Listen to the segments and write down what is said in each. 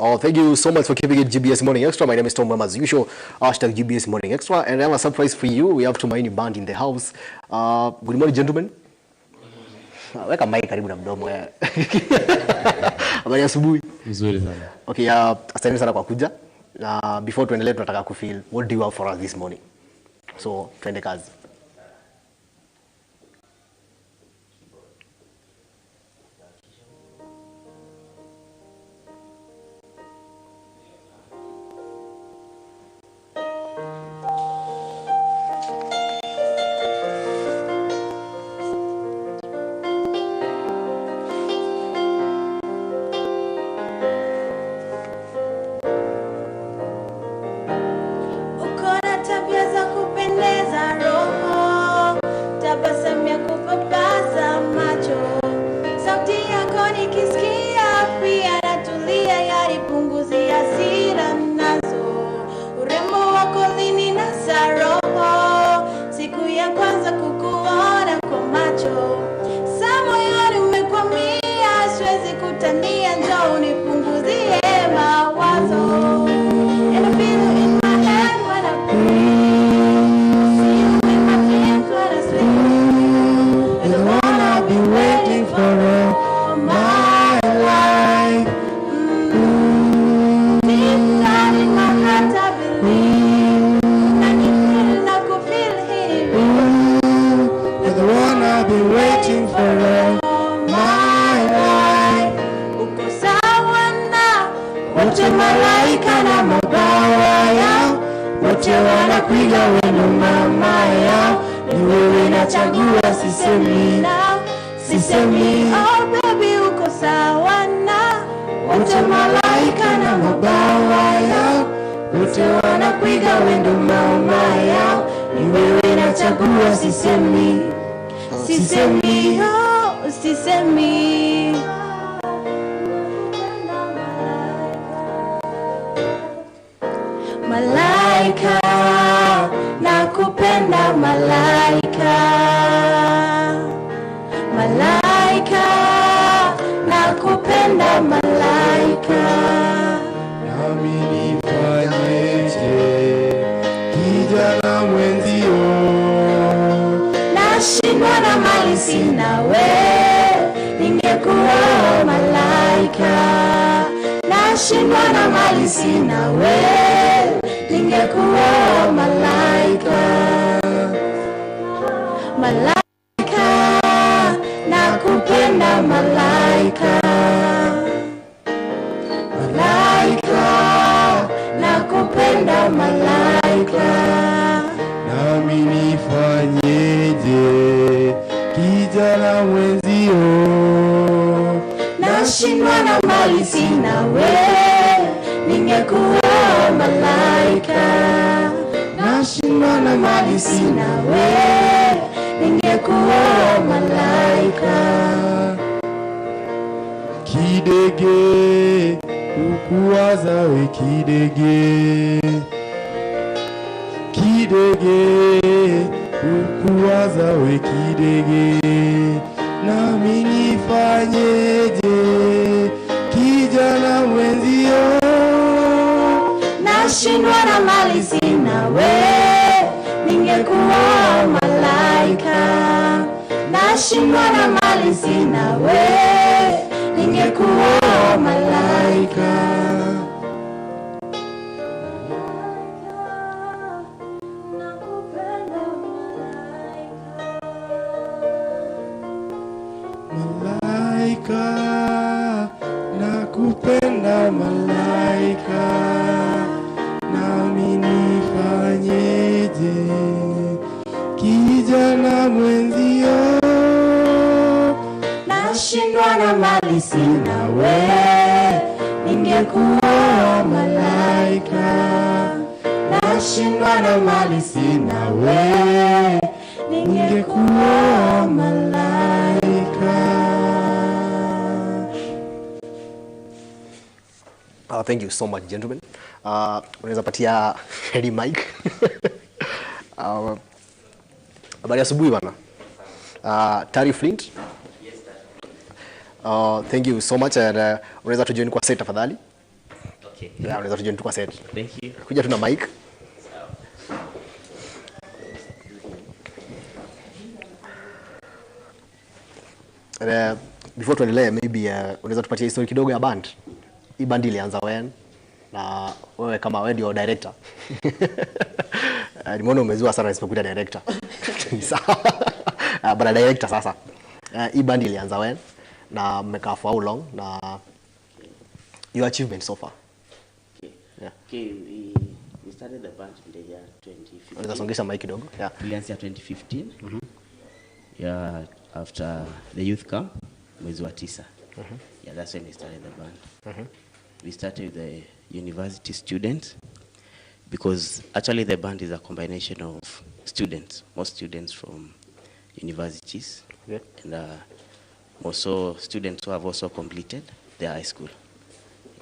Oh, thank you so much for keeping it GBS Morning Extra. My name is Tom Muema as usual. Hashtag GBS Morning Extra. And I have a surprise for you. We have Tumaini band in the house. Good morning, gentlemen. Weka mic karibu na mdomo. Habari asubuhi. Nzuri sana. Okay, asante sana kwa kuja. Before tuendelee tunataka kufeel what do you have for us this morning. So, twende kazi. Thank you so much, gentlemen. Unaweza patia ready mic. Habari asubuhi bana. Tari Flint. Yes, sir. Thank you so much. Unaweza tujoin kwa set tafadhali. Okay. Yeah, unaweza tujoin tu kwa set. Thank you. Kuja tuna mic. Before tuendelee, maybe unaweza tupatia story kidogo ya band. Hii band ilianza when? Na wewe kama wewe ndio director. Nimeona umezua sana isipokuwa director. Sawa. Bana director sasa. Hii band ilianza when? Na mmekaa for how long? Na your achievement so far? Yeah. Okay, we started the band in the year 2015. Unaweza songesha mic kidogo? Yeah. Tulianza 2015. Yeah, after the youth camp, mwezi wa 9. Yeah, that's when we started the band. We started with the university students because actually the band is a combination of students, most students from universities, and also students who have also completed their high school.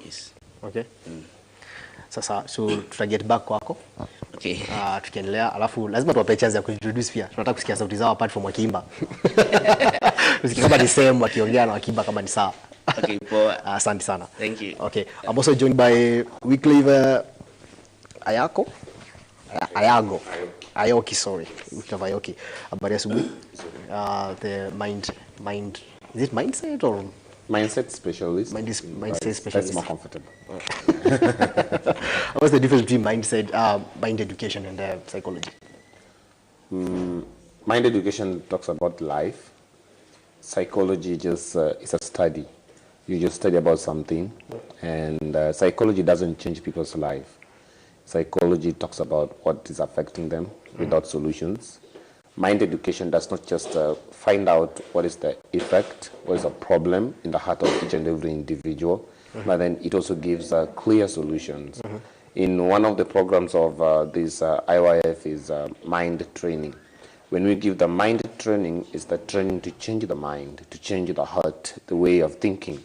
Yes. Okay. Sasa so tutaget back kwako. Okay. Tukiendelea alafu lazima tuwape chance ya kuintroduce pia. Tunataka kusikia sauti zao apart from wakiimba. Usikie kama ni same wakiongea na wakiimba kama ni sawa. Okay, poa. Asante sana. Thank you. Okay. I'm also joined by Wycliffe Ayago. Ayoki, sorry. Wycliffe Ayoki. Habari asubuhi. The mind is it mindset or mindset specialist? Mindset specialist. That's more comfortable. What's the difference between mind education and psychology? Mind education talks about life. Psychology just is a study. You just study about something, and psychology doesn't change people's life. Psychology talks about what is affecting them without solutions. Mind education does not just find out what is the effect, what is the problem in the heart of each and every individual, but then it also gives clear solutions. In one of the programs of this IYF is mind training. When we give the mind training, it's the training to change the mind, to change the heart, the way of thinking.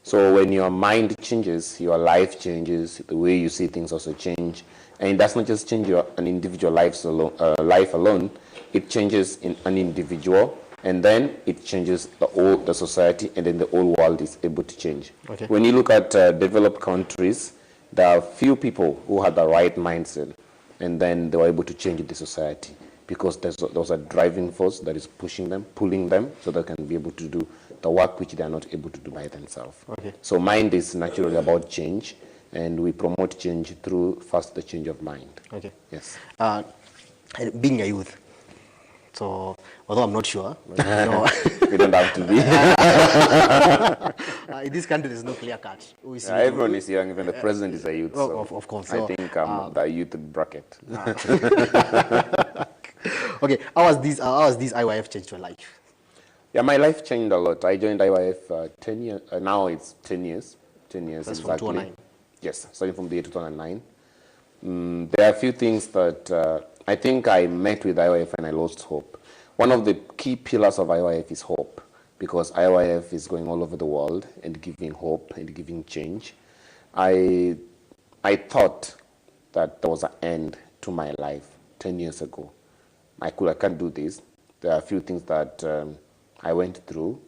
So when your mind changes, your life changes, the way you see things also change. And it does not just change an individual life alone, it changes in an individual, and then it changes the society, and then the whole world is able to change. Okay. When you look at developed countries, there are few people who had the right mindset, and then they were able to change the society because there's a driving force that is pushing them, pulling them, so they can be able to do the work which they are not able to do by themselves. Okay. So mind is naturally about change, and we promote change through first the change of mind. Okay. Yes. Being a youth, so although I'm not sure, but, you know, We don't have to be. in this country there's no clear cut. Everyone is young, even the president is a youth. Oh, So of course. I So, think I'm the youth bracket. okay, how has this IYF changed your life? Yeah, my life changed a lot. I joined IYF 10 years. Now it's 10 years. 10 years That's exactly. from 2009. Yes, starting from the year 2009. There are a few things that I think I met with IYF and I lost hope. One of the key pillars of IYF is hope, because IYF is going all over the world and giving hope and giving change. I thought that there was an end to my life 10 years ago. I can't do this. There are a few things that I went through,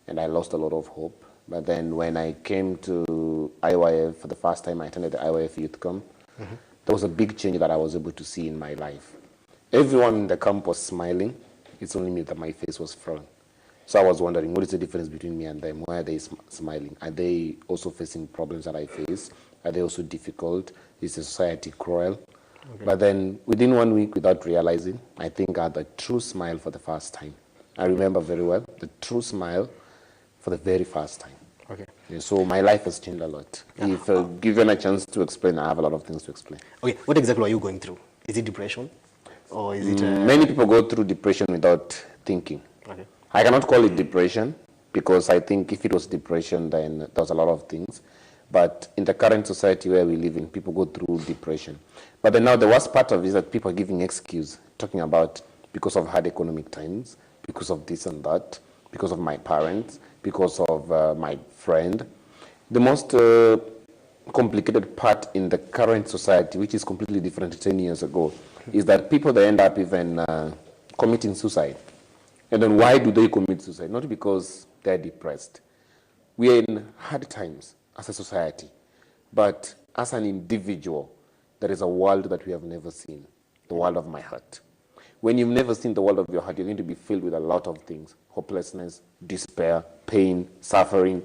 and I lost a lot of hope. But then when I came to IYF for the first time, I attended the IYF Youth Camp, there was a big change that I was able to see in my life. Everyone in the camp was smiling. It's only me that my face was frowning. So I was wondering, what is the difference between me and them? Why are they smiling? Are they also facing problems that I face? Are they also difficult? Is the society cruel? Okay. But then within 1 week, without realizing, I think I had a true smile for the first time. I remember very well the true smile for the very first time. Okay. Yeah, so my life has changed a lot. If given a chance to explain, I have a lot of things to explain. Okay, what exactly are you going through? Is it depression? Or is it... Many people go through depression without thinking. Okay. I cannot call it depression, because I think if it was depression, then there's a lot of things. But in the current society where we live in, people go through depression. But then now the worst part of it is that people are giving excuse, talking about because of hard economic times, because of this and that, because of my parents, because of my friend. The most complicated part in the current society, which is completely different to 10 years ago, is that people, they end up even committing suicide. And then why do they commit suicide? Not because they're depressed. We are in hard times as a society, but as an individual, there is a world that we have never seen, the world of my heart. When you've never seen the world of your heart, you're going to be filled with a lot of things: hopelessness, despair, pain, suffering.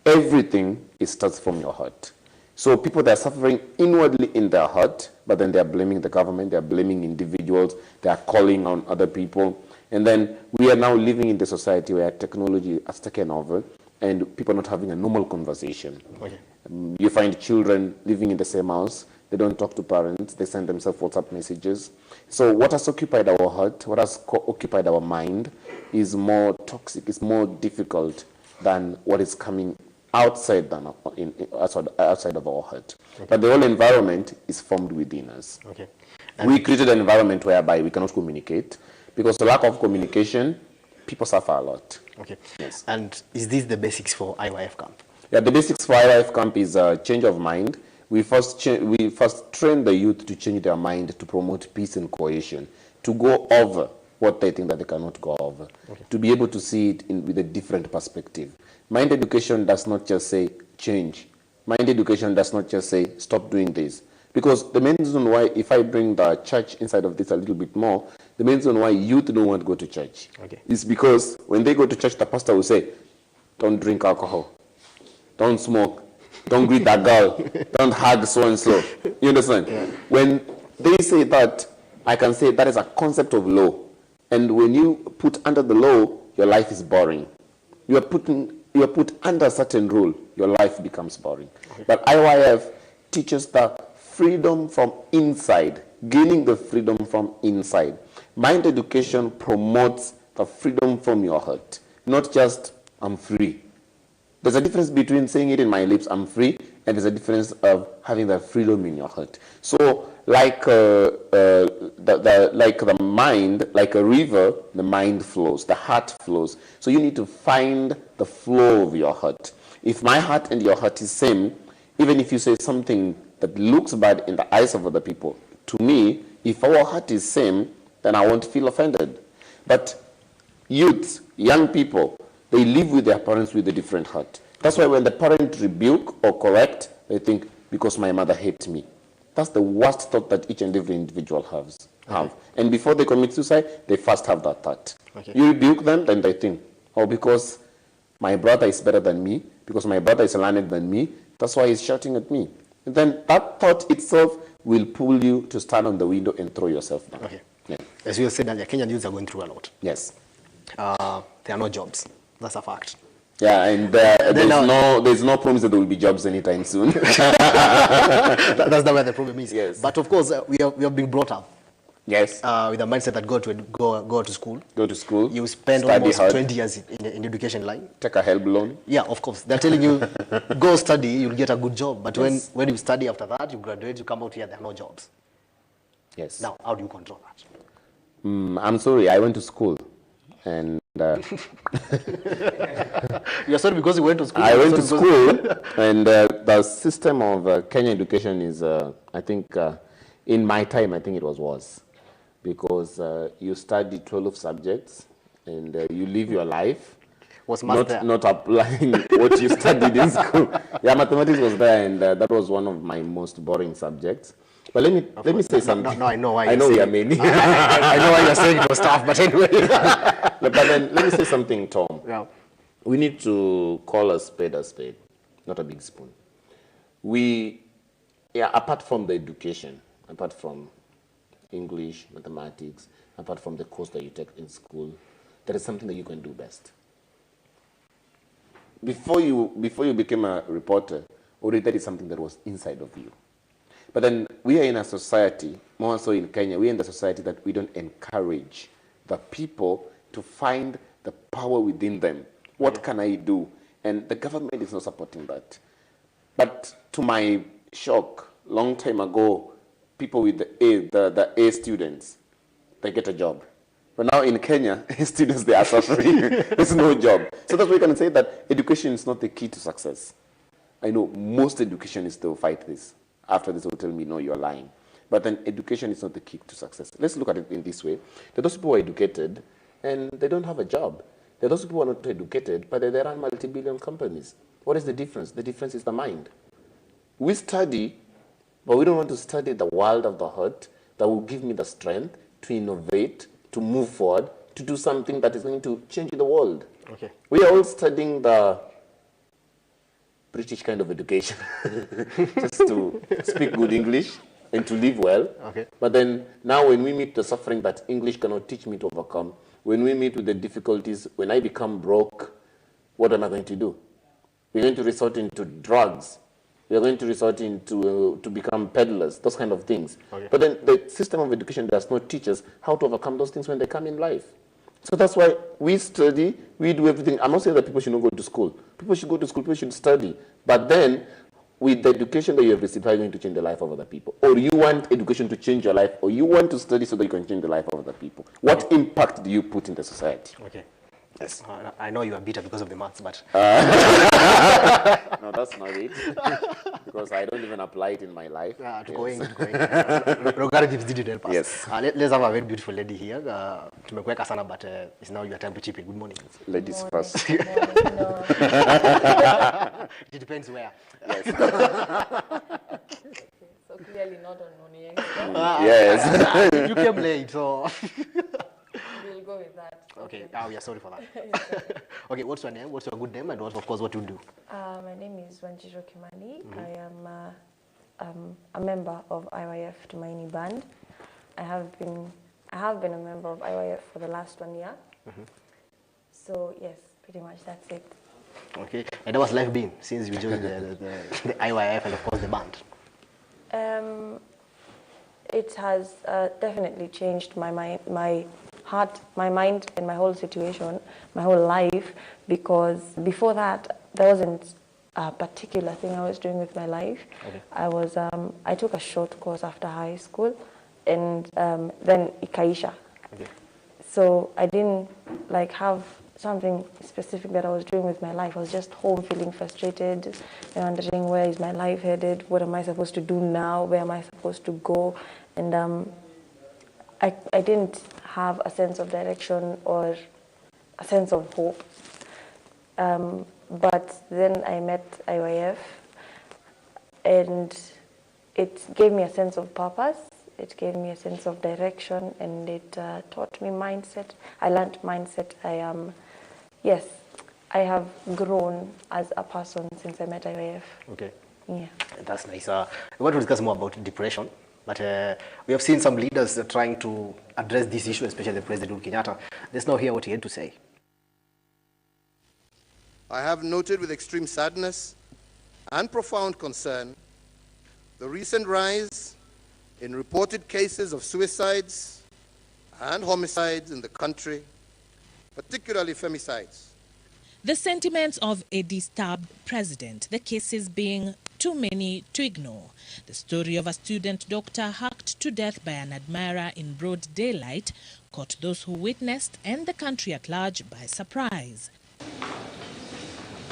Everything starts from your heart. So people that are suffering inwardly in their heart, but then they're blaming the government, they're blaming individuals, they're calling on other people. And then we are now living in the society where technology has taken over and people are not having a normal conversation. Okay. You find children living in the same house. They don't talk to parents. They send themselves WhatsApp messages. So what has occupied our heart, what has occupied our mind is more toxic, it's more difficult than what is coming outside of our heart. Okay. But the whole environment is formed within us. Okay. We created an environment whereby we cannot communicate. Because the lack of communication, people suffer a lot. Okay. Yes. And is this the basics for IYF Camp? Yeah, the basics for IYF Camp is a change of mind. We first train the youth to change their mind to promote peace and cohesion, to go over what they think that they cannot go over, okay, to be able to see it with a different perspective. Mind education does not just say change. Mind education does not just say stop doing this. Because the main reason why, if I bring the church inside of this a little bit more, the main reason why youth don't want to go to church, okay, is because when they go to church, the pastor will say, don't drink alcohol, don't smoke, don't greet that girl, don't hug so-and-so. You understand? Yeah. When they say that, I can say that is a concept of law. And when you put under the law, your life is boring. You are put under a certain rule, your life becomes boring. Okay. But IYF teaches the freedom from inside, gaining the freedom from inside. Mind education promotes the freedom from your heart, not just I'm free. There's a difference between saying it in my lips, I'm free, and there's a difference of having the freedom in your heart. So like the mind, like a river, the mind flows, the heart flows. So you need to find the flow of your heart. If my heart and your heart is same, even if you say something that looks bad in the eyes of other people, to me, if our heart is same, then I won't feel offended. But youths, young people, they live with their parents with a different heart. That's why when the parent rebuke or correct, they think, because my mother hates me. That's the worst thought that each and every individual have. Okay. And before they commit suicide, they first have that thought. Okay. You rebuke them, then they think, oh, because my brother is better than me, because my brother is learned than me, that's why he's shouting at me. And then that thought itself will pull you to stand on the window and throw yourself down. Okay. Yeah. As you said, that Kenyan youths are going through a lot. Yes. There are no jobs. That's a fact. Yeah, and there's no promise that there will be jobs anytime soon. That's not where the problem is. Yes. But of course, we have been brought up. Yes. With the mindset that go to school. Go to school. You spend almost 20 years in the education line. Take a help loan. Yeah, of course. They're telling you, go study, you'll get a good job. But yes, when you study after that, you graduate, you come out here, there are no jobs. Yes. Now, how do you control that? I'm sorry, I went to school. And you're sorry because you went to school? I went to school, and the system of Kenyan education is, I think, in my time, I think it was worse. Because you study 12 subjects, and you live your life not applying what you studied in school. Yeah, mathematics was there, and that was one of my most boring subjects. But let me say something. No, I know why. I know you're many. I know why you're saying it was tough, but anyway. But then let me say something, Tom. Yeah. We need to call a spade, not a big spoon. Apart from the education, apart from English, mathematics, apart from the course that you take in school, there is something that you can do best. Before you became a reporter, already that is something that was inside of you. But then we are in a society, more so in Kenya, we are in the society that we don't encourage the people to find the power within them. What can I do? And the government is not supporting that. But to my shock, long time ago, people with the A students, they get a job. But now in Kenya, students, they are suffering. There's no job. So that's why we can say that education is not the key to success. I know most educationists will fight this. After this, they will tell me, no, you're lying. But then education is not the key to success. Let's look at it in this way. There are those people who are educated, and they don't have a job. There are those people who are not educated, but they run multi-billion companies. What is the difference? The difference is the mind. We study But we don't want to study the world of the heart that will give me the strength to innovate, to move forward, to do something that is going to change the world. Okay. We are all studying the British kind of education, just to speak good English and to live well. Okay. But then now when we meet the suffering that English cannot teach me to overcome, when we meet with the difficulties, when I become broke, what am I going to do? We're going to resort into drugs. We're going to resort into to become peddlers, those kind of things. Okay. But then the system of education does not teach us how to overcome those things when they come in life. So that's why we study, we do everything. I'm not saying that people should not go to school. People should go to school, people should study. But then, with the education that you have received, how are you going to change the life of other people? Or you want education to change your life, or you want to study so that you can change the life of other people? What impact do you put in the society? Okay. Yes. I know you are bitter because of the maths, but... No, that's not it. Because I don't even apply it in my life. Going. Logarithms didn't help us. Yes. Let's have a very beautiful lady here. Tumekuweka sana, but it's now your time to chip in. Good morning. Ladies first. No. It depends where. Yes. So clearly not on Morning Extra. Yes. You came late, so... We'll go with that. Okay, we are sorry for that. Okay, what's your name? What's your good name? And what, of course, what you do? My name is Tumaini. I am a member of IYF Tumaini band. I have been a member of IYF for the last 1 year. So yes, pretty much that's it. Okay, and what's life been since you joined the IYF and of course the band? It has definitely changed my heart, my mind, and my whole situation, my whole life, because before that, there wasn't a particular thing I was doing with my life. Okay. I took a short course after high school, and then ikaisha. Okay. So I didn't have something specific that I was doing with my life. I was just home feeling frustrated and wondering, where is my life headed? What am I supposed to do now? Where am I supposed to go? And I didn't have a sense of direction or a sense of hope. But then I met IYF, and it gave me a sense of purpose. It gave me a sense of direction, and it taught me mindset. I learned mindset. I have grown as a person since I met IYF. Okay. Yeah. That's nice. We want to discuss more about depression, but we have seen some leaders trying to address this issue, especially the President Kenyatta. Let's now hear what he had to say. I have noted with extreme sadness and profound concern the recent rise in reported cases of suicides and homicides in the country, particularly femicides. The sentiments of a disturbed president, the cases being too many to ignore. The story of a student doctor hacked to death by an admirer in broad daylight caught those who witnessed and the country at large by surprise.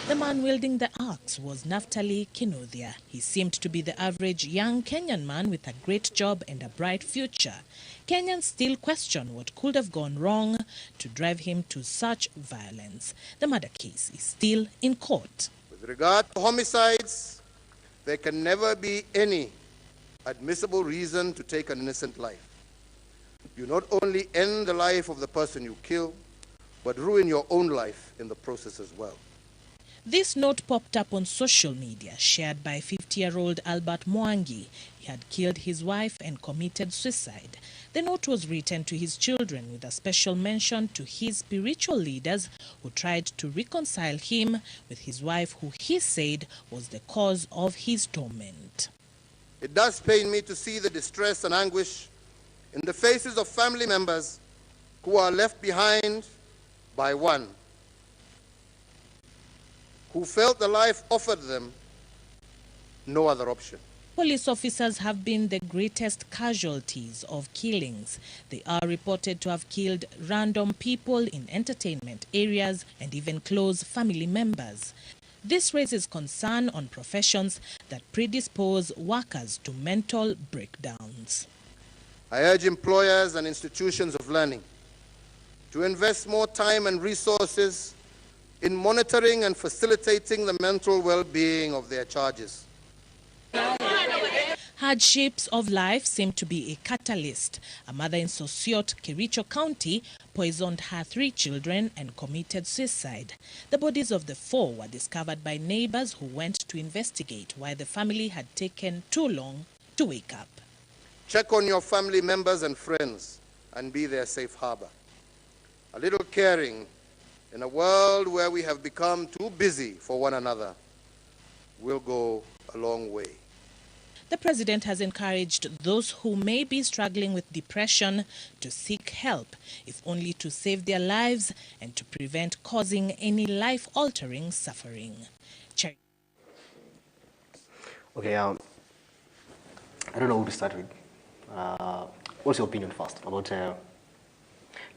The man wielding the axe was Naftali Kinothia. He seemed to be the average young Kenyan man with a great job and a bright future. Kenyans still question what could have gone wrong to drive him to such violence. The murder case is still in court. With regard to homicides, there can never be any admissible reason to take an innocent life. You not only end the life of the person you kill, but ruin your own life in the process as well. This note popped up on social media, shared by 50-year-old Albert Mwangi. He had killed his wife and committed suicide. The note was written to his children with a special mention to his spiritual leaders who tried to reconcile him with his wife, who he said was the cause of his torment. It does pain me to see the distress and anguish in the faces of family members who are left behind by one who felt the life offered them no other option. Police officers have been the greatest casualties of killings. They are reported to have killed random people in entertainment areas and even close family members. This raises concern on professions that predispose workers to mental breakdowns. I urge employers and institutions of learning to invest more time and resources in monitoring and facilitating the mental well-being of their charges. Hardships of life seem to be a catalyst. A mother in Sosiot, Kericho County, poisoned her 3 children and committed suicide. The bodies of the 4 were discovered by neighbors who went to investigate why the family had taken too long to wake up. Check on your family members and friends and be their safe harbor. A little caring in a world where we have become too busy for one another will go a long way. The president has encouraged those who may be struggling with depression to seek help, if only to save their lives and to prevent causing any life-altering suffering. Okay, I don't know who to start with. What's your opinion first about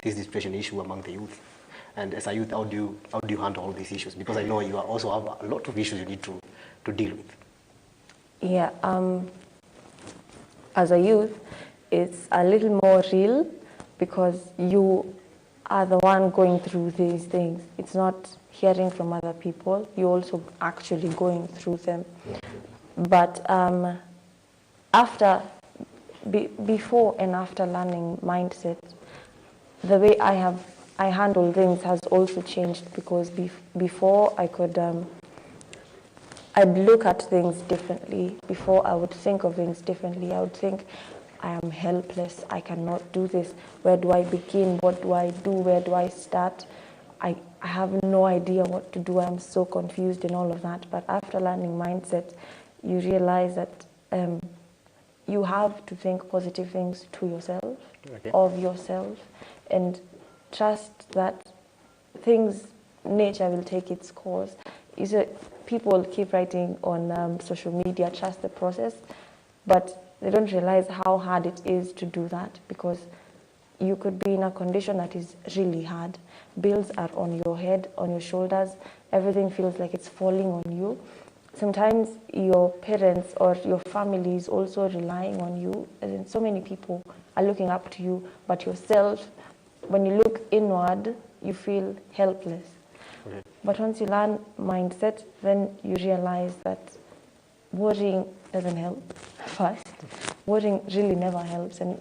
this depression issue among the youth? And as a youth, how do you handle all these issues? Because I know you also have a lot of issues you need to deal with. Yeah, as a youth, it's a little more real because you are the one going through these things. It's not hearing from other people. You're also actually going through them. But before and after learning mindset, the way I handle things has also changed because before I could, I'd look at things differently. Before I would think of things differently. I would think, I am helpless, I cannot do this. Where do I begin? What do I do? Where do I start? I have no idea what to do. I'm so confused and all of that. But after learning mindset, you realize that you have to think positive things to yourself, of yourself, and trust that nature will take its course. People keep writing on social media, trust the process, but they don't realize how hard it is to do that because you could be in a condition that is really hard. Bills are on your head, on your shoulders, everything feels like it's falling on you. Sometimes your parents or your family is also relying on you, and so many people are looking up to you, but yourself, when you look inward, you feel helpless. Okay. But once you learn mindset, then you realize that worrying doesn't help first. Worrying really never helps, and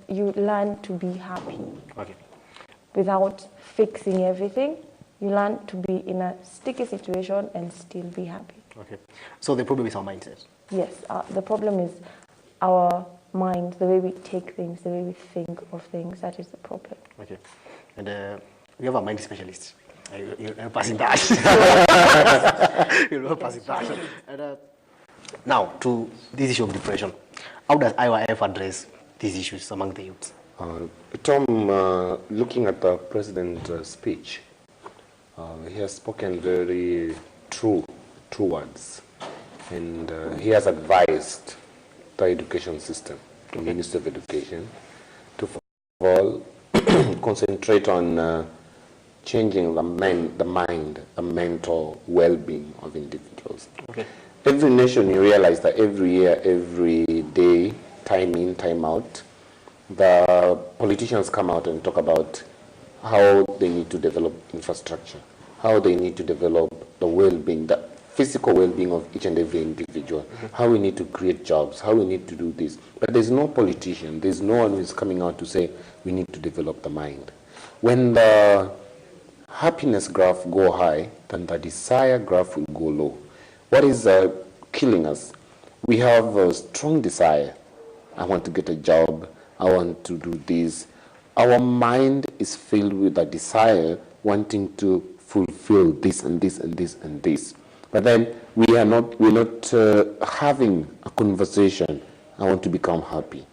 you learn to be happy. Okay. Without fixing everything. You learn to be in a sticky situation and still be happy. Okay. So the problem is our mindset? Yes. The problem is our mind, the way we take things, the way we think of things. That is the problem. Okay. And we have a mind specialist. You're passing that. You're passing that. And, now, to this issue of depression, how does IYF address these issues among the youth? Tom, looking at the president's speech, he has spoken very true words, and he has advised the education system, the Ministry of Education, to first of all concentrate on changing the mind, the mental well-being of individuals. Okay. Every nation, you realize that every year, every day, time in, time out, the politicians come out and talk about how they need to develop infrastructure, how they need to develop the well-being, the physical well-being of each and every individual, how we need to create jobs, how we need to do this. But there's no politician, there's no one who is coming out to say we need to develop the mind. When the happiness graph go high, then the desire graph will go low. What is killing us? We have a strong desire. I want to get a job, I want to do this. Our mind is filled with a desire wanting to fulfill this and this and this and this. But then we're not having a conversation. I want to become happy.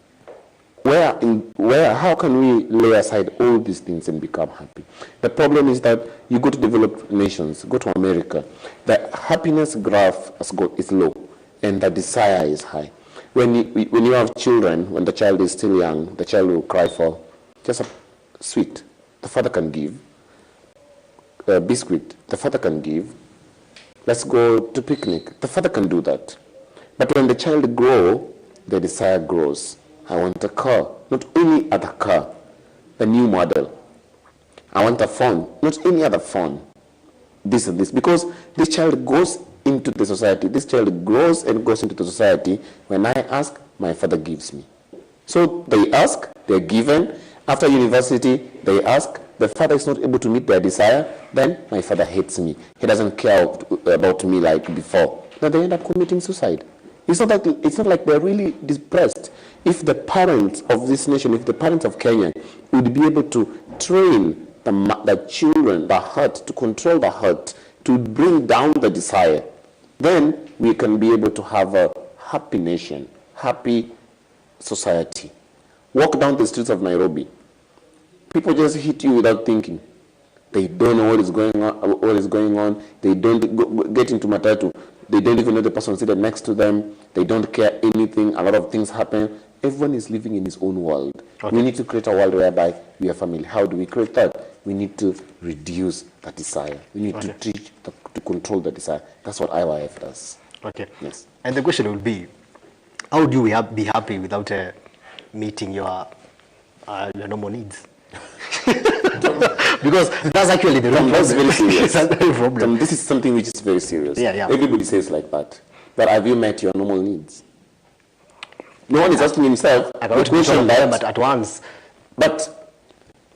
How can we lay aside all these things and become happy? The problem is that you go to developed nations, go to America, the happiness graph is low and the desire is high. When you have children, when the child is still young, the child will cry for just a sweet. The father can give. A biscuit, the father can give. Let's go to picnic. The father can do that. But when the child grows, the desire grows. I want a car, not any other car, the new model. I want a phone, not any other phone. this and this, because this child goes into the society. This child grows and goes into the society. When I ask, my father gives me. So they ask, they're given. After university, they ask, the father is not able to meet their desire, then my father hates me. He doesn't care about me like before. Then they end up committing suicide. It's not like they're really depressed. If the parents of this nation, if the parents of Kenya would be able to train the children, the heart, to control the heart, to bring down the desire, then we can be able to have a happy nation, happy society. Walk down the streets of Nairobi. People just hit you without thinking. They don't know what is going on. They don't get into matatu. They don't even know the person seated next to them. They don't care anything. A lot of things happen. Everyone is living in his own world. Okay. We need to create a world whereby we are family. How do we create that? We need to reduce the desire. We need to teach, to control the desire. That's what IYF does. Okay. Yes. And the question will be, how do we be happy without meeting your normal needs? Because that's actually the problem. That's very serious. That's the problem. This is something which is very serious. Yeah, yeah. Everybody says like that. But have you met your normal needs? No one is asking himself I got to question that at once. But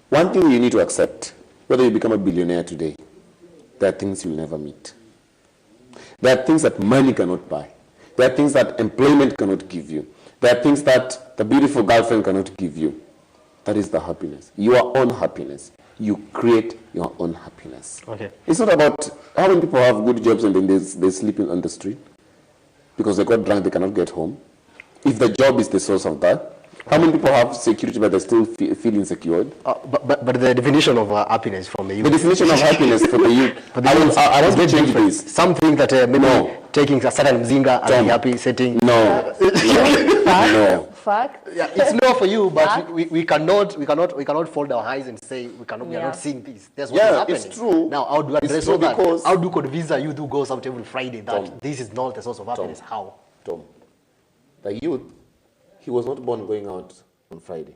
one thing you need to accept, whether you become a billionaire today, there are things you'll never meet. There are things that money cannot buy. There are things that employment cannot give you. There are things that the beautiful girlfriend cannot give you. That is the happiness. Your own happiness. You create your own happiness. Okay. It's not about how many people have good jobs and then they're sleeping on the street because they got drunk, they cannot get home. If the job is the source of that, how many people have security but they still feel insecure? But the definition of happiness from the youth. The definition of happiness for the youth. I want to change this. Something that maybe taking a certain mzinga and be happy, setting. No. No. Fact. Yeah, it's no for you, but we cannot fold our eyes and say we are not seeing this. That's what is happening. It's true. Now, how do I address all that? How do you convince a youth who goes out every Friday that this is not the source of happiness? How? Tom, the youth, he was not born going out on Friday.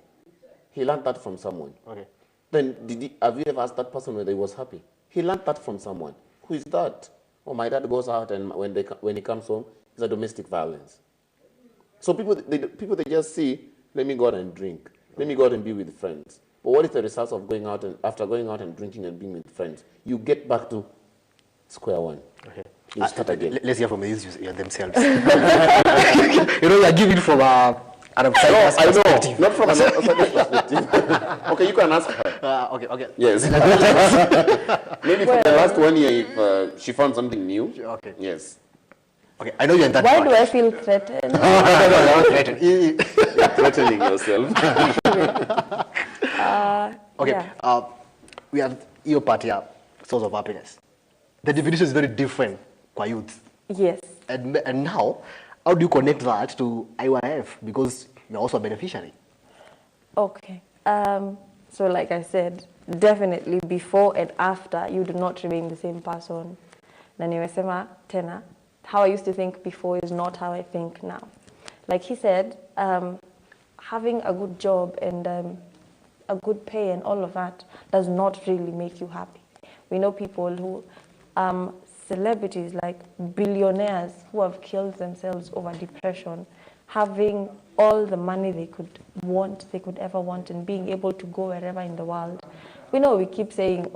He learned that from someone. Okay. Then have you ever asked that person whether he was happy? He learned that from someone. Who is that? Oh, my dad goes out and when he comes home, it's a domestic violence. So people they just see, let me go out and drink. Let me go out and be with friends. But what is the result of going out and after going out and drinking and being with friends? You get back to square one. Okay. You start again. Let's hear from the youth themselves. You are giving from an outside perspective. Not from an outside perspective. Okay, you can ask her. Okay. Yes. Maybe for the last 1 year, if she found something new. Okay. Yes. Okay, I know you're in that Why part. do I feel threatened? No, threatened. You're threatening yourself. Okay, we have your part here, source of happiness. The definition is very different for youth. Yes. And now, how do you connect that to IYF? Because you're also a beneficiary. Okay. So like I said, definitely before and after, you do not remain the same person. Na nimesema tena, how I used to think before is not how I think now. Like he said, having a good job and a good pay and all of that does not really make you happy. We know people who, celebrities like billionaires who have killed themselves over depression, having all the money they could ever want and being able to go wherever in the world. We know we keep saying,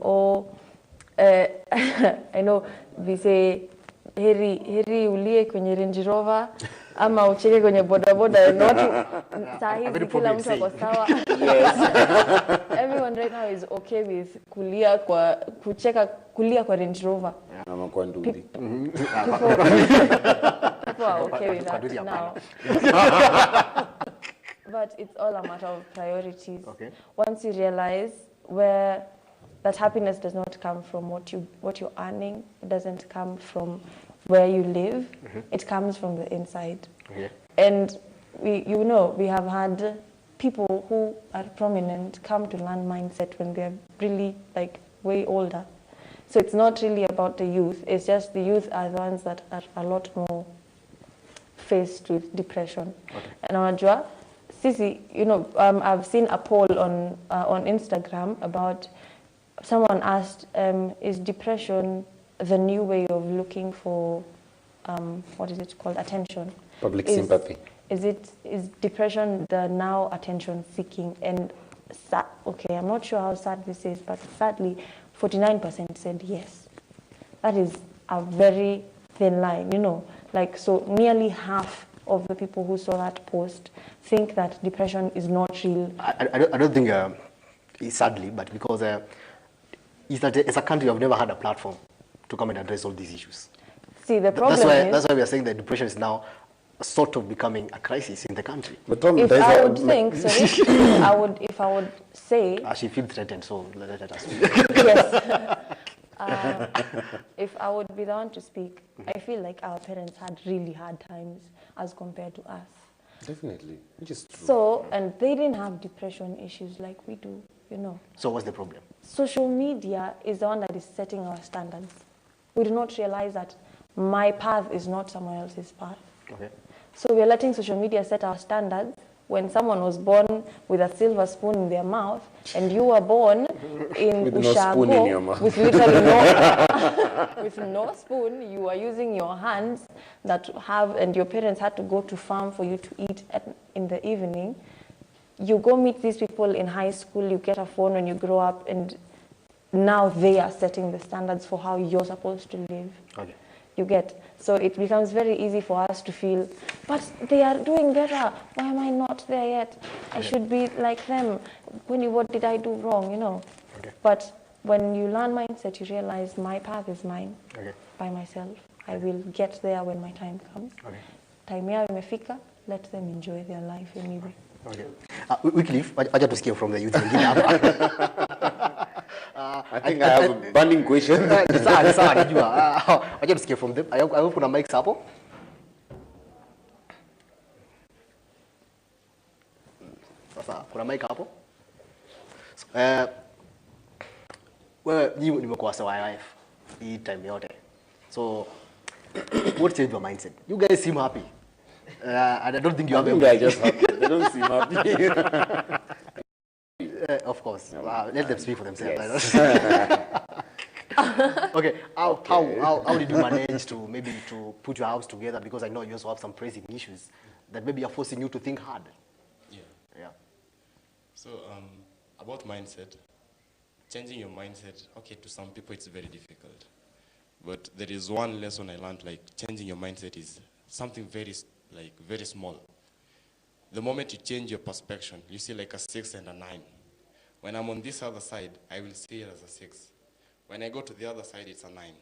I know we say, heri ulie kwenye Range Rover ama ucheke kwenye bodaboda. Saa hizi kila mtu ako sawa. Everyone right now is okay with kulia kwa Range Rover. People are okay with that now. But it's all a matter of priorities. Okay. Once you realize that happiness does not come from what you're earning, it doesn't come from where you live, it comes from the inside. Okay. And we have had people who are prominent come to learn mindset when they're really like way older. So it's not really about the youth, it's just the youth are the ones that are a lot more faced with depression. Okay. And unajua, sisi, I've seen a poll on Instagram about, someone asked, is depression the new way of looking for, what is it called, attention. Public sympathy. Is depression the now attention seeking? And okay, I'm not sure how sad this is, but sadly, 49% said yes. That is a very thin line, you know. Like, so nearly half of the people who saw that post think that depression is not real. I don't think it's sadly, but because it's a country I've never had a platform to come and address all these issues. See, the problem that's why we are saying that depression is now sort of becoming a crisis in the country. But Tom, if I would think, sorry, if I would say... She feels threatened, so let us speak. Yes. If I would be the one to speak, I feel like our parents had really hard times as compared to us. Definitely, which is true. So, and they didn't have depression issues like we do, you know. So what's the problem? Social media is the one that is setting our standards. We do not realize that my path is not someone else's path. Okay. So we're letting social media set our standards. When someone was born with a silver spoon in their mouth, and you were born in with Ushago, no spoon in your mouth. with literally no, with no spoon, you are using your hands that have, and your parents had to go to farm for you to eat in the evening. You go meet these people in high school, you get a phone when you grow up, and now they are setting the standards for how you're supposed to live. Okay. You get, so it becomes very easy for us to feel, but they are doing better. Why am I not there yet? I should be like them. What did I do wrong, you know? Okay. But when you learn mindset, you realize my path is mine, Okay. by myself. I will get there when my time comes. Okay. Time yao imefika, let them enjoy their life anyway. Okay. Wycliffe, wacha tusikie from the youth wengine hapa. I think I have a burning question. Sawa, najua. Wacha tusikie from them. I hope kuna mics hapo. Sasa kuna mic hapo. Wewe nimekuwa sawa IYF hii time yote. So what changed your mindset? You guys seem happy. And I don't think you have I just happy. They don't seem happy. Of course. Let them speak for themselves. Yes. Okay. How did you manage to maybe to put your house together? Because I know you also have some pressing issues that maybe are forcing you to think hard. Yeah. So about mindset, changing your mindset. Okay, to some people it's very difficult, but there is one lesson I learned. Like changing your mindset is something very small. The moment you change your perspective, you see like a 6 and a 9. When I'm on this other side, I will see it as a 6. When I go to the other side, it's a 9.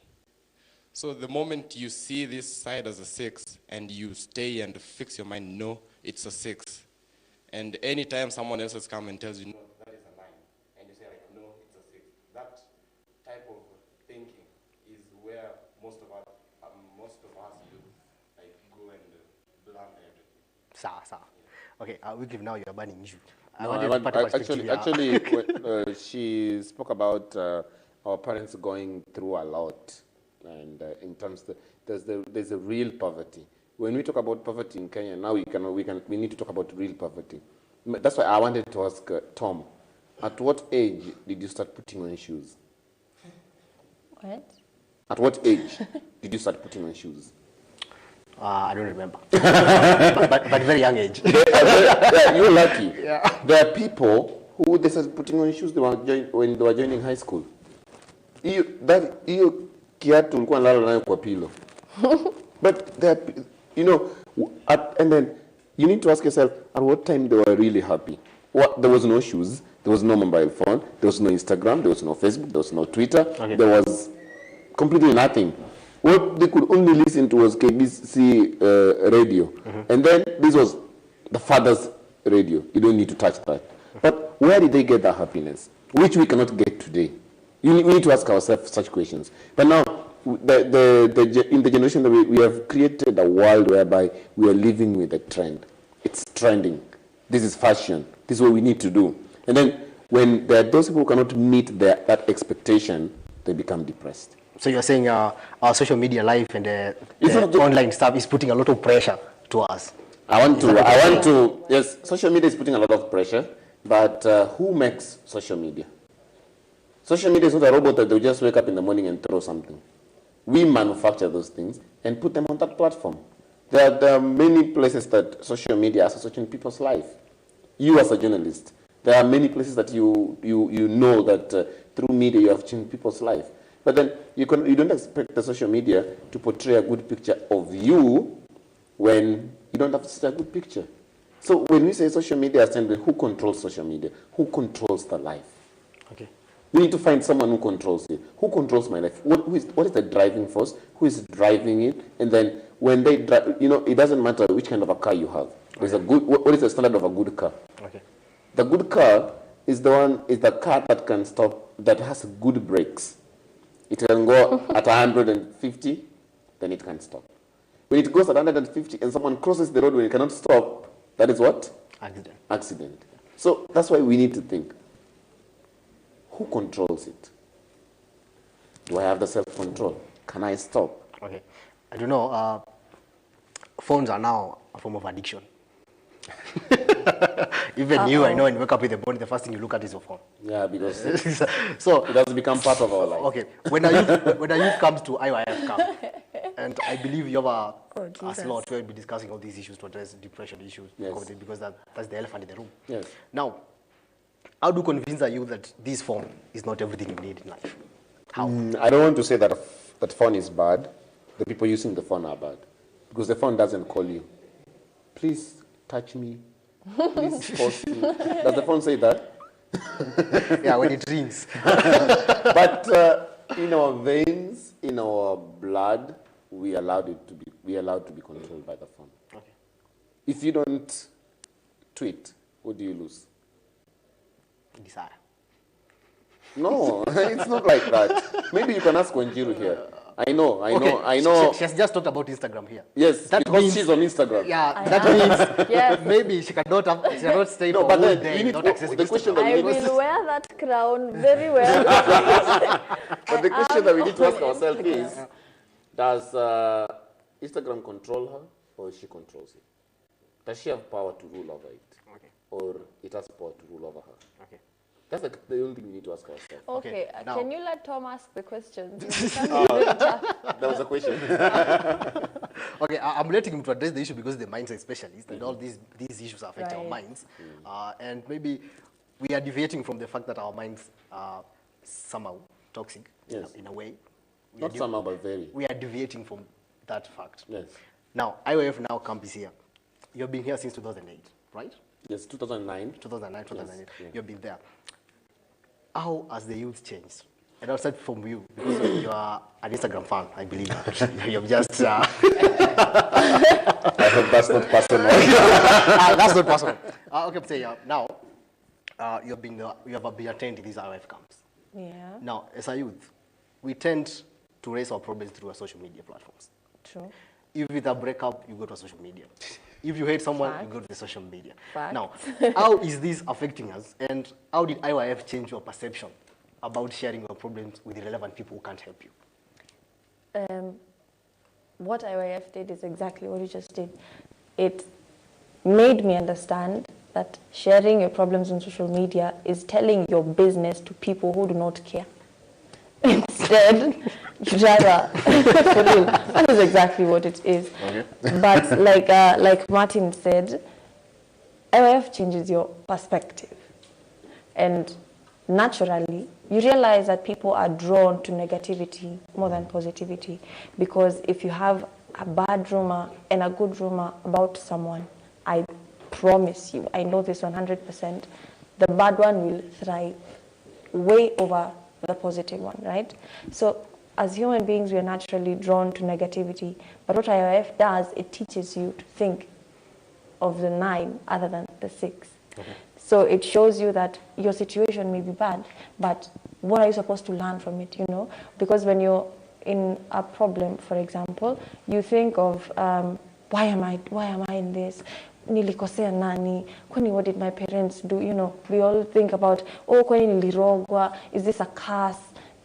So the moment you see this side as a 6 and you stay and fix your mind, no, it's a 6. And anytime someone else has come and tells you, no, that is a 9, and you say like, no, it's a 6. That type of thinking is where most of us do, like go and blunt everything. Sawa. Okay, Wycliffe, now you're burning issue. Actually, she spoke about our parents going through a lot, and in terms of there's a real poverty. When we talk about poverty in Kenya, now we need to talk about real poverty. That's why I wanted to ask Tom, at what age did you start putting on shoes? What? At what age did you start putting on shoes? I don't remember. but very young age. You're lucky. Yeah. There are people who they started putting on shoes when they were joining high school. Hiyo kiatu ulikuwa nalala nayo kwa pillow. But there, and then you need to ask yourself, at what time they were really happy? There was no shoes, there was no mobile phone, there was no Instagram, there was no Facebook, there was no Twitter, Okay. There was completely nothing. What they could only listen to was KBC radio. And then this was the father's radio. You don't need to touch that. But where did they get that happiness? Which we cannot get today. We need to ask ourselves such questions. But now, in the generation that we have created a world whereby we are living with a trend. It's trending. This is fashion. This is what we need to do. And then when there are those people who cannot meet that expectation, they become depressed. So you're saying our social media life and the online stuff is putting a lot of pressure to us. Yes, social media is putting a lot of pressure, but who makes social media? Social media is not a robot that they'll just wake up in the morning and throw something. We manufacture those things and put them on that platform. There are many places that social media is associating people's life. You as a journalist, there are many places that you know that through media you have changed people's life. But then you don't expect the social media to portray a good picture of you when you don't have such a good picture. So when we say social media assembly, who controls social media? Who controls the life? Okay. We need to find someone who controls it. Who controls my life? What is the driving force? Who is driving it? And then when they drive, it doesn't matter which kind of a car you have. There's a good. What is the standard of a good car? Okay. The good car is the car that can stop, that has good brakes. It can go at 150, then it can stop. When it goes at 150 and someone crosses the road when it cannot stop, that is what? Accident. So that's why we need to think. Who controls it? Do I have the self-control? Can I stop? Okay. I don't know. Phones are now a form of addiction. Even you, I know, when you wake up in the morning, the first thing you look at is your phone. Yeah, because so it has become part of our life. Okay. When a youth comes to IYF Camp, and I believe you have a slot where we'll be discussing all these issues to address depression issues, Yes. because that's the elephant in the room. Yes. Now, how do you convince a youth that this phone is not everything you need in life? How? I don't want to say that phone is bad. The people using the phone are bad. Because the phone doesn't call you. Please touch me. Please post me. Does the phone say that? Yeah, when it rings. But in our veins, in our blood, we allowed to be controlled by the phone. Okay. If you don't tweet, what do you lose? Desire. No, it's not like that. Maybe you can ask Wanjiru here. I know. She has just talked about Instagram here. Yes, That because means- she's on Instagram. Yeah, that means Yes. maybe she cannot stay No, for but a whole then day we need without to- accessing the Instagram. question that I we need will wear that crown very well. But the question that we need to ask on ourselves Instagram. is, does Instagram control her or she controls it? Does she have power to rule over it? Okay. Or it has power to rule over her? Okay. That's the only thing we need to ask ourselves. Okay, now- can you let Tom ask the questions? You can't be very tough. That was a question. Okay, I'm letting him to address the issue because he's the mindset specialist, and all these issues affect our Right. minds. And maybe we are deviating from the fact that our minds are somehow toxic Yes. in a way. Not somehow, but very. We are deviating from that fact. Yes. Now, IYF now camp is here. You've been here since 2008, right? Yes, 2009. 2009, 2008. yes. You've been there. How has the youth changed? And outside from you, because you are an Instagram fan, I believe. You've just... I hope that's not personal. that's not possible. Okay, but say, now, you have been attending these IYF camps. Yeah, Now, as a youth, we tend to raise our problems through our social media platforms. true. If it's a breakup, you go to social media. If you hate someone, Fact. you go to the social media. Fact. Now, how is this affecting us? And how did IYF change your perception about sharing your problems with the relevant people who can't help you? What IYF did is exactly what you just did. It made me understand that sharing your problems on social media is telling your business to people who do not care. Instead, you rather, for real, that is exactly what it is. Okay. But like Martin said, IYF changes your perspective. And naturally, you realize that people are drawn to negativity more than positivity. Because if you have a bad rumor and a good rumor about someone, I promise you, I know this 100%, the bad one will thrive way over the positive one, right? So as human beings, we are naturally drawn to negativity. But what IYF does, it teaches you to think of the 9 other than the 6. So it shows you that your situation may be bad, but what are you supposed to learn from it, you know? Because when you're in a problem, for example, you think of, why am I in this? Nilikosea nani? Kwani what did my parents do? You know, we all think about, oh, kwani nilirogwa? Is this a curse?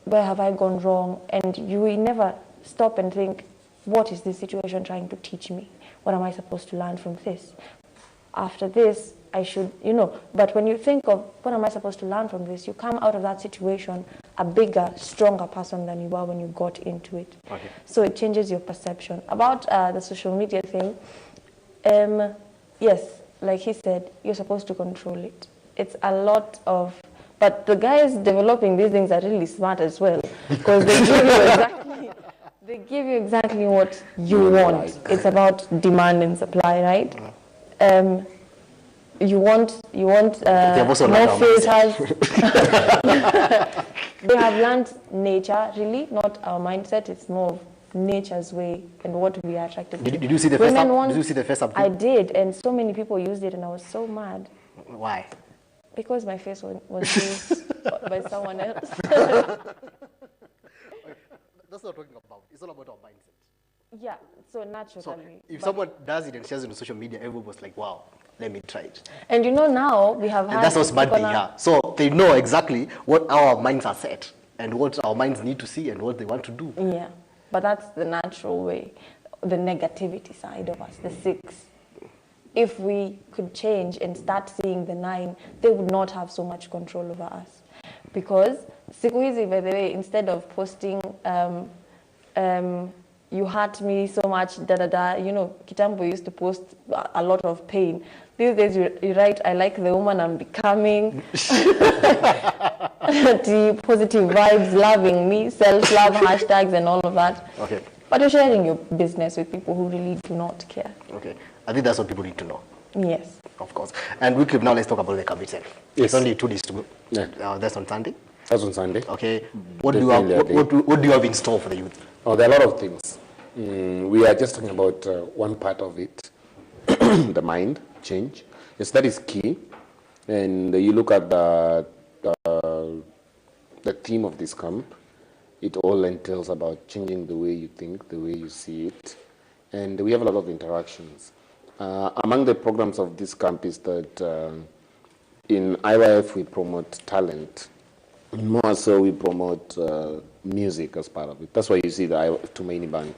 Where have I gone wrong? And you will never stop and think, what is this situation trying to teach me? What am I supposed to learn from this? After this, I should, you know, but when you think of what am I supposed to learn from this, you come out of that situation a bigger, stronger person than you were when you got into it. Okay. So it changes your perception. About the social media thing, yes, like he said, you're supposed to control it. It's a lot of, but the guys developing these things are really smart as well, because they give you exactly what you want. It's about demand and supply, right? You want more filters. They have learned nature, really, not our mindset. It's more of nature's way and what we are attracted to. Did you see the first up? Did you see the first up? I did, and so many people used it, and I was so mad. Why? Because my face was used by someone else. That's not talking about. It's all about our mindset. Yeah, so naturally. So if someone does it and shares it on social media, everyone was like, wow, let me try it. And you know now we have had... And that's how smart they are. So they know exactly what our minds are set and what our minds need to see and what they want to do. Yeah, but that's the natural way, the negativity side of us, the 6. If we could change and start seeing the 9, they would not have so much control over us. Because, siku hizi, by the way, instead of posting, you hurt me so much, you know, Kitambo used to post a lot of pain. These days you write, I like the woman I'm becoming, the positive vibes, loving me, self-love, hashtags and all of that. Okay. But you're sharing your business with people who really do not care. Okay. I think that's what people need to know. Yes. Of course. And we could now let's talk about the camp itself. Yes. It's only 2 days to go. Yeah. That's on Sunday. That's on Sunday. Okay. What do you have? What do you have in store for the youth? Oh, there are a lot of things. We are just talking about one part of it, the mind change. Yes, that is key. And you look at the theme of this camp. It all entails about changing the way you think, the way you see it. And we have a lot of interactions. Among the programs of this camp is that in IYF we promote talent. More so we promote music as part of it. That's why you see the Tumaini band.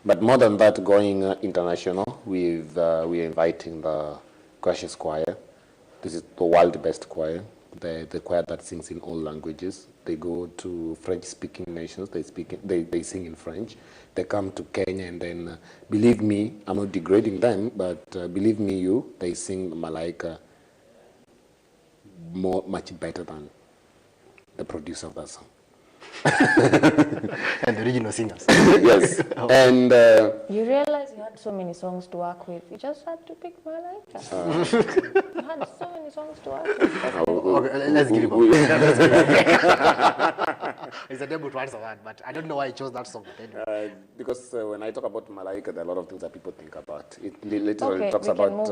But more than that, going international, we're inviting the Gracious Choir. This is the world best choir, the choir that sings in all languages. They go to French-speaking nations. They sing in French. They come to Kenya, and then, believe me, I'm not degrading them, but believe me, they sing Malaika much better than the producer of that song. And the original singers. Yes. And you realize you had so many songs to work with. You just had to pick Malaika. You had so many songs to work with. Okay, let's give him It's a debut to answer that, but I don't know why he chose that song. because when I talk about Malaika, there are a lot of things that people think about. It literally talks about...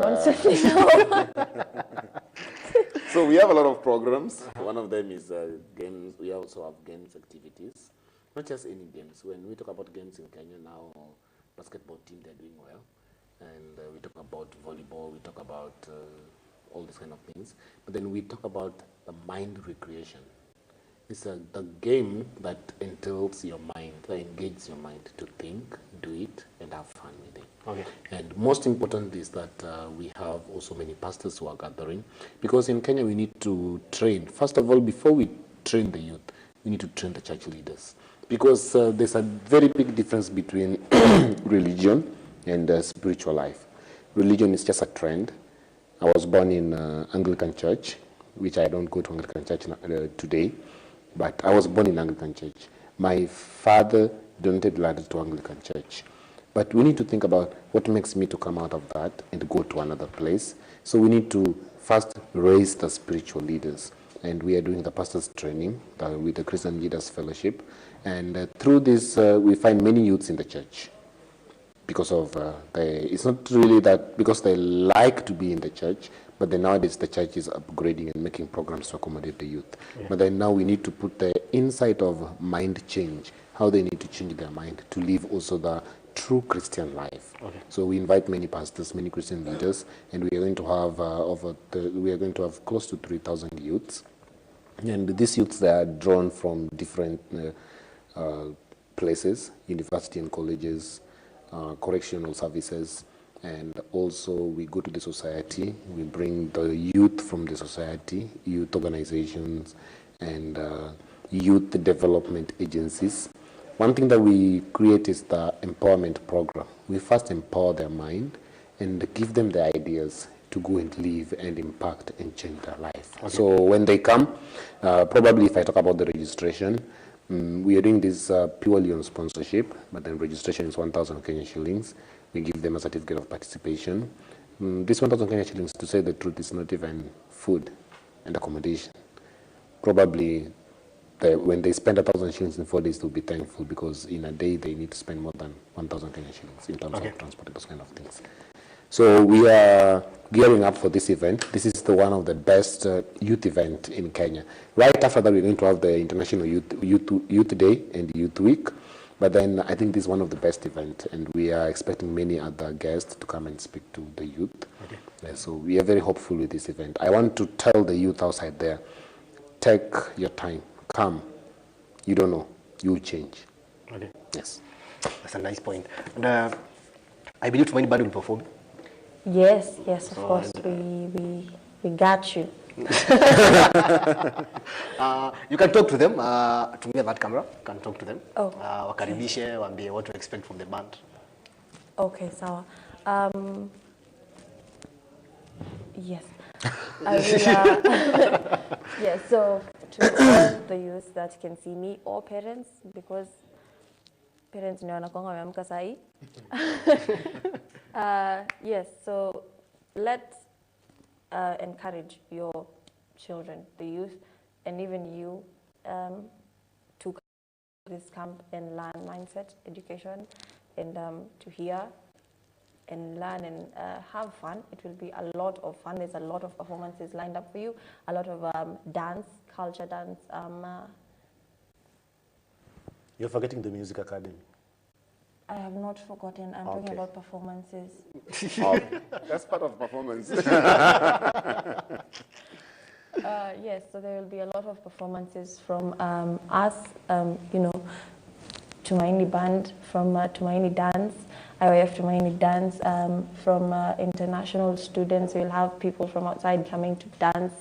So we have a lot of programs. One of them is games. We also have games activities. Not just any games. When we talk about games in Kenya now, basketball team, they're doing well. And we talk about volleyball, we talk about all these kind of things. But then we talk about the mind recreation. It's the game that entails your mind, that engages your mind to think, do it, and have fun with it. Okay. And most important is that we have also many pastors who are gathering, because in Kenya we need to train. First of all, before we train the youth, we need to train the church leaders, because there's a very big difference between religion and spiritual life. Religion is just a trend. I was born in Anglican church, which I don't go to Anglican church today, but I was born in Anglican church. My father donated land to Anglican church. But we need to think about what makes me to come out of that and go to another place. So we need to first raise the spiritual leaders. And we are doing the pastors training with the Christian Leaders Fellowship. And through this, we find many youths in the church. Because of, it's not really that because they like to be in the church, but then nowadays the church is upgrading and making programs to accommodate the youth. Yeah. But then now we need to put the insight of mind change, how they need to change their mind to live also the true Christian life. Okay. So we invite many pastors, many Christian leaders, and we are going to have close to 3,000 youths. And these youths, they are drawn from different places, university and colleges, correctional services, and also we go to the society. We bring the youth from the society, youth organizations, and youth development agencies. One thing that we create is the empowerment program. We first empower their mind and give them the ideas to go and live and impact and change their life. Okay. So when they come, probably if I talk about the registration, we are doing this purely on sponsorship, but then registration is 1,000 Kenya shillings. We give them a certificate of participation. This 1,000 Kenya shillings, to say the truth, is not even food and accommodation. Probably when they spend 1,000 shillings in 4 days, they'll be thankful, because in a day they need to spend more than 1,000 Kenya shillings in terms of transport and those kind of things. So we are gearing up for this event. This is one of the best youth event in Kenya. Right after that, we're going to have the International Youth Day and Youth Week. But then I think this is one of the best events, and we are expecting many other guests to come and speak to the youth. Okay. So we are very hopeful with this event. I want to tell the youth outside there, take your time, come. You don't know, you'll change. Okay. Yes. That's a nice point. And I believe Tumaini Band will perform. Yes, of course, we got you. You can talk to them. To me, that camera, you can talk to them. Oh. Wakaribishe, waambie what to expect from the band. Okay, so yes, I will. Yeah, so to all the youth that can see me, or parents, because parents know wanakuanga wameamka sahi. Yes, so let's encourage your children, the youth, and even you to come to this camp and learn mindset education, and to hear and learn and have fun. It will be a lot of fun. There's a lot of performances lined up for you, a lot of dance, culture dance. You're forgetting the music academy. I have not forgotten. I'm talking about performances. That's part of performance. Yes, so there will be a lot of performances from us, Tumaini Band, from Tumaini Dance, IYF Tumaini Dance, from international students. We'll have people from outside coming to dance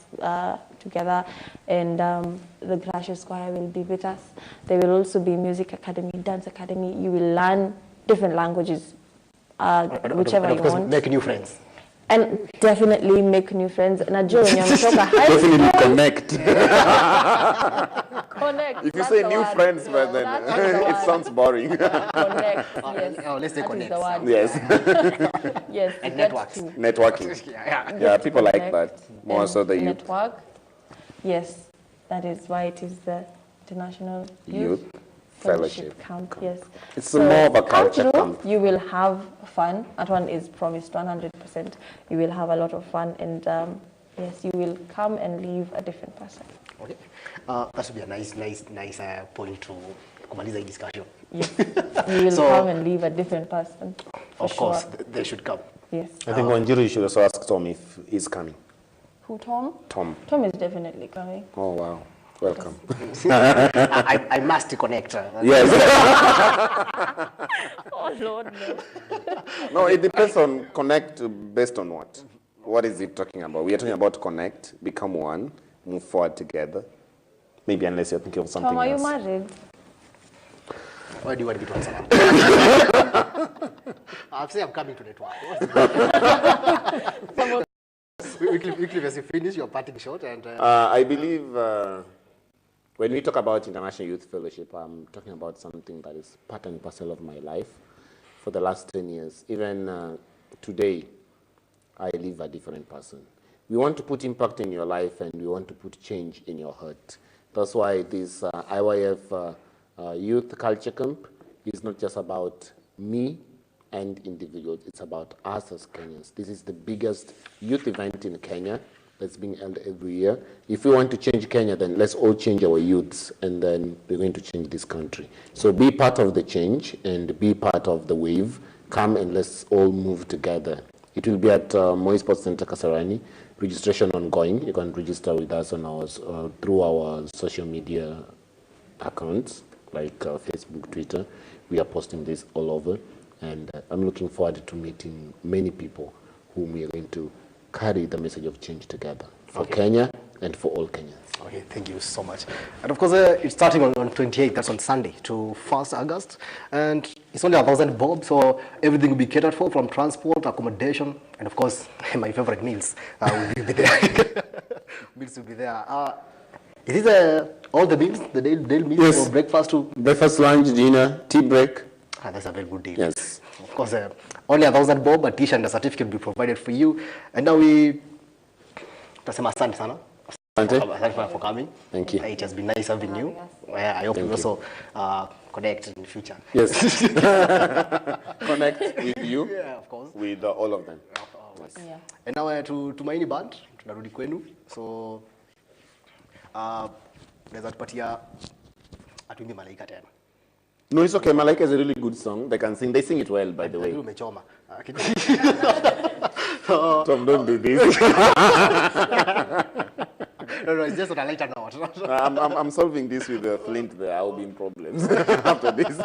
together, and the Gracious Choir will be with us. There will also be music academy, dance academy. You will learn different languages, whichever you want. Make new friends. And definitely make new friends. Najua when you talk high Definitely school, connect. connect. If you That's say the new word. friends, No, but then that's the it word. sounds boring. Connect, yes. Let's say That is connect. the word. Yes. Yes, And get networks. to Networking. Yeah, people like connect that. More and so the youth. network. Yes, that is why it is the International Youth Fellowship Camp. Yes. It's more of a culture come through, camp. you will have fun. That one is promised 100%. You will have a lot of fun, and yes, you will come and leave a different person. Okay. That should be a nice point to kumaliza hii discussion. Yes, you will So, come and leave a different person. For Of course, sure. they should come. Yes. I think Wanjiru, you should also ask Tom if he's coming. Who, Tom? Tom. Tom is definitely coming. Oh, wow. Welcome. I must connect. Yes. Oh, Lord, no. No, it depends on connect based on what? What is it talking about? We are talking about connect, become one, move forward together. Maybe unless you're thinking of something Tom, are you else. married? Why do you want me to answer that? I'll say I'm coming to network. Quickly, as you finish your parting shot, and I believe when we talk about International Youth Fellowship, I'm talking about something that is part and parcel of my life for the last 10 years. Even today, I live a different person. We want to put impact in your life, and we want to put change in your heart. That's why this IYF Youth Culture Camp is not just about me and individuals. It's about us as Kenyans. This is the biggest youth event in Kenya that's being held every year. If we want to change Kenya, then let's all change our youths, and then we're going to change this country. So be part of the change and be part of the wave. Come and let's all move together. It will be at Moi Sports Center, Kasarani. Registration ongoing. You can register with us on our through our social media accounts like Facebook, Twitter. We are posting this all over, and I'm looking forward to meeting many people whom we are going to carry the message of change together for Kenya and for all Kenyans. Okay, thank you so much. And of course, it's starting on 28th, that's on Sunday, to 1st August. And it's only 1,000 bob, so everything will be catered for, from transport, accommodation, and of course, my favorite meals will be there. Meals will be there. Is this all the meals, the daily meals, Yes. from breakfast to... Breakfast, lunch, dinner, tea break. That's a very good deal. Yes. Of course, only 1,000 bob, a t-shirt and a certificate will be provided for you. And now Tasema asante sana. Asante. Thank you for coming. Thank you. It has been nice having you. I hope we also connect in the future. Yes. Connect with you. Yeah, of course. With all of them. Yeah. And now to Tumaini band, tunarudi kwenu. So, unaweza tupatia atuimbe malaika tena. No, it's okay. Malaika is a really good song. They can sing. They sing it well, by the way. Umechoma. Tom, don't do this. No, it's just on a lighter note. I'm solving this with the Flint there. I will be in problems after this.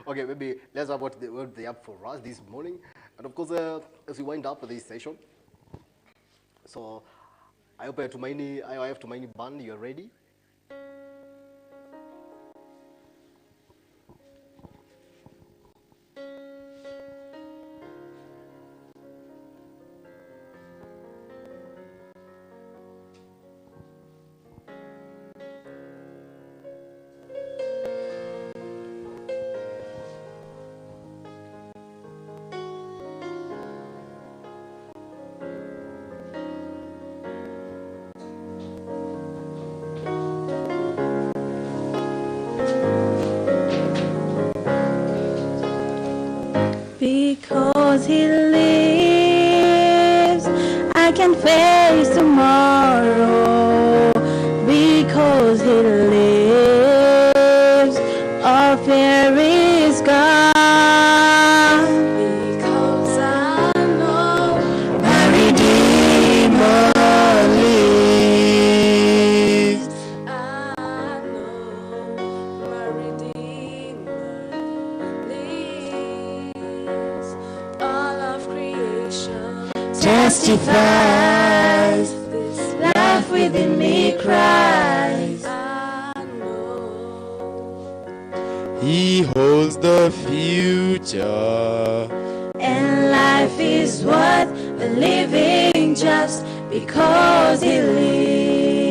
Okay, maybe let's talk about what they have for us this morning. And of course, as we wind up this session, so I hope Tumaini, IYF Tumaini band, you're ready. Because he lives, I can face tomorrow. Because he lives, all fear is gone. Because I know my Redeemer lives. I know my Redeemer lives. All of creation testifies. This life within me cries. I know. He holds the future. And life is worth the living just because he lives.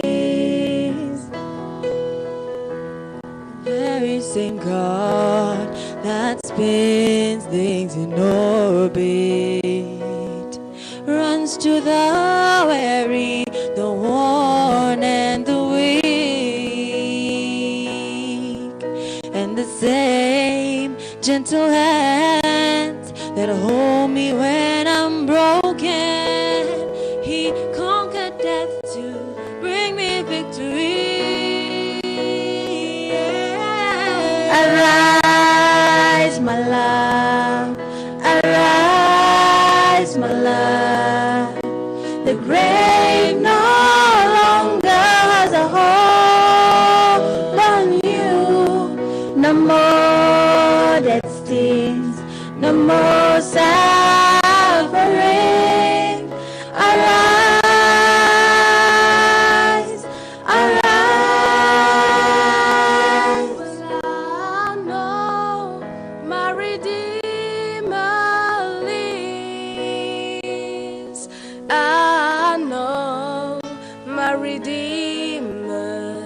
Very same God that spins things in orbit runs to the weary, the worn and the weak, and the same gentle hands that hold me when I'm broken. He conquered death to bring me victory. Arise, my love. Arise, my love. The grave no longer has a hold on you. No more death stings, no more suffering. Arise, arise. I know my Redeemer lives. I know my Redeemer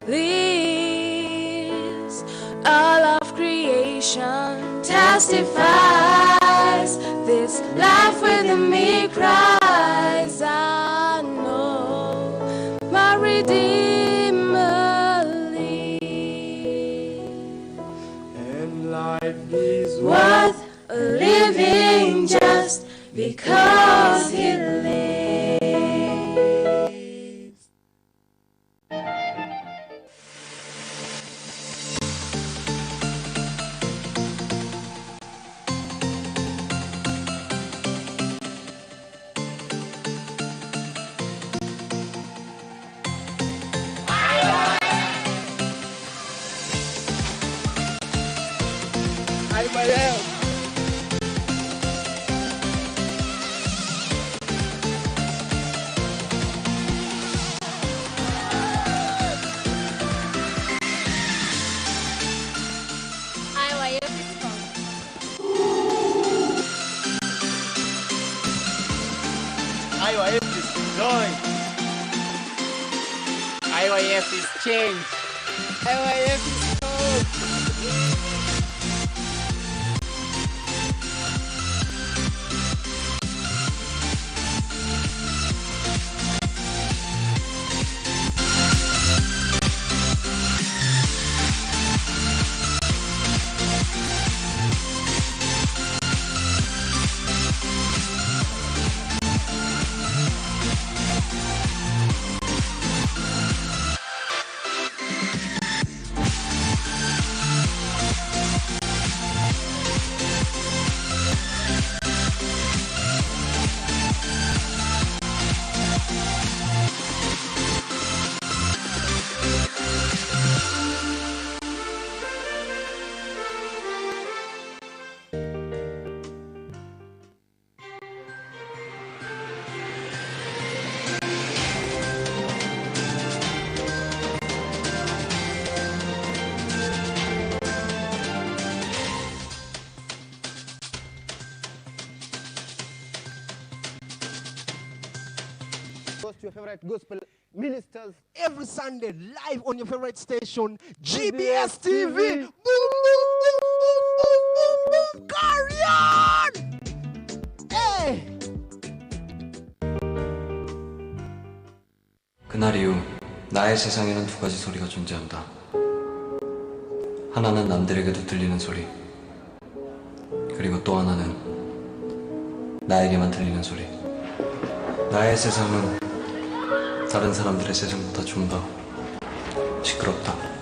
lives. All of creation testifies. This life within me cries. I know my Redeemer lives. And life is Worth living just because he lives. IYF is change. IYF is hope. To your favorite gospel ministers every Sunday live on your favorite station, GBS TV. Boom, boom, boom, boom, boom, boom, boom. Carry on! Hey! 그날 이후 나의 세상에는 두 가지 소리가 존재한다. 하나는 남들에게도 들리는 소리, 그리고 또 하나는 나에게만 들리는 소리. 나의 세상은 다른 사람들의 세상보다 좀 더 시끄럽다.